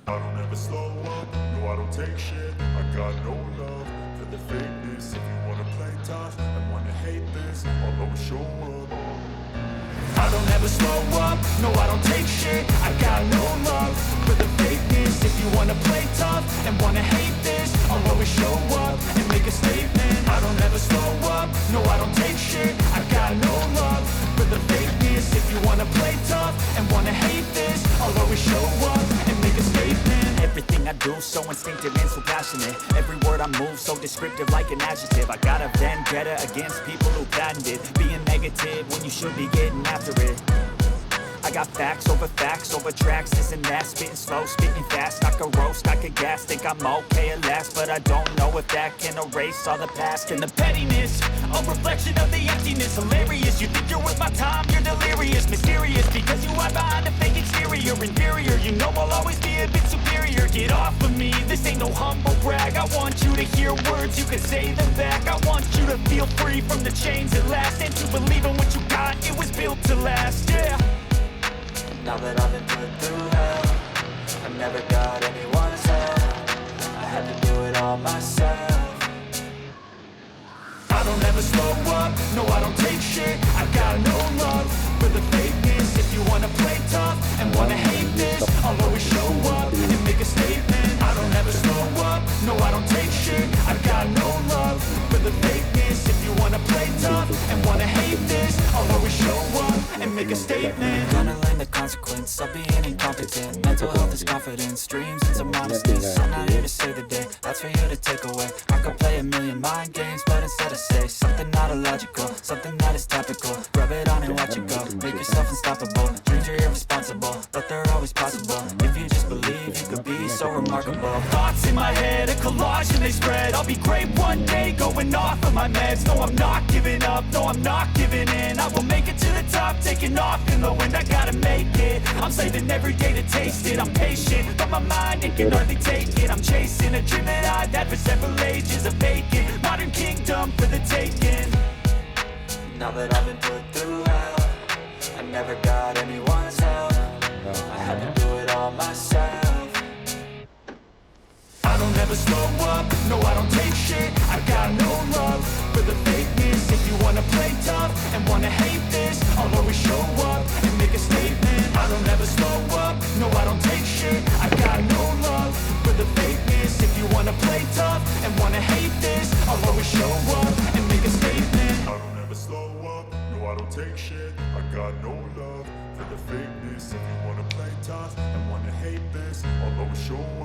I don't ever slow up, no I don't take shit. I got no love for the fakeness. If you wanna play tough and wanna hate this, I'll always show up. I don't ever slow up, no I don't take shit. I got no love for the fakeness. If you wanna play tough and wanna hate this, I'll always show up and make a statement. I don't ever slow up, no I don't take shit. I got no love for the fakeness. If you wanna play tough and wanna hate this, I'll always show up and make a statement. Everything I do so instinctive and so passionate. Every word I move so descriptive like an adjective. I got a vendetta against people who patented being negative when you should be getting after it. I got facts over tracks, this and that. Spitting slow, spitting fast. I could roast, I could gas. Think I'm okay at last, but I don't know if that can erase all the past. And the pettiness, a reflection of the emptiness. Hilarious, you think you're worth my time, you're delirious. Mysterious, because you hide behind a fake exterior. Inferior, you know I'll always be a bit superior. Get off of me, this ain't no humble brag. I want you to hear words, you can say them back. I want you to feel free from the chains at last, and to believe in what you got, it was built to last, yeah. Now that I've been put through hell, I never got anyone's help. I had to do it all myself. I don't ever slow up, no I don't take shit. I got no love for the fakeness. If you wanna play tough and wanna hate this, I'll always show up and make a statement. I don't ever slow up, no I don't take shit. I got no love for the fakeness. If you wanna play tough and wanna hate this, I'll always show up and make a statement. Gonna learn the consequence of being incompetent. Mental health is confidence, dreams and some honesty. So I'm not here to save the day, that's for you to take away. I could play a million mind games, but instead I say something not illogical, something that is topical. Rub it on and watch it go, make yourself unstoppable. Dreams are irresponsible, but they're always possible. If you just believe, you could be so remarkable. Thoughts in my head, a collage and they spread. I'll be great one day, going off of my meds. No, I'm not giving up, no, I'm not giving in. I will make it to the top, taking off in the wind. I gotta make it, I'm saving every day to taste it. I'm patient, but my mind, it can hardly take it. I'm chasing a dream that I've had for several ages. A vacant, modern kingdom for the taking. Now that I've been put through hell, I never got anyone's help. I had to do it all myself. I don't ever slow up, no I don't take shit. I got no love for the fakeness. If you wanna play tough and wanna hate this, I'll always show up and make a statement. I don't ever slow up, no I don't take shit. I got no love for the fakeness. If you wanna play tough and wanna hate this, I'll always show up and make a statement. I don't ever slow up, no I don't take shit. I got no love for the fakeness. If you wanna play tough and wanna hate this, I'll always show up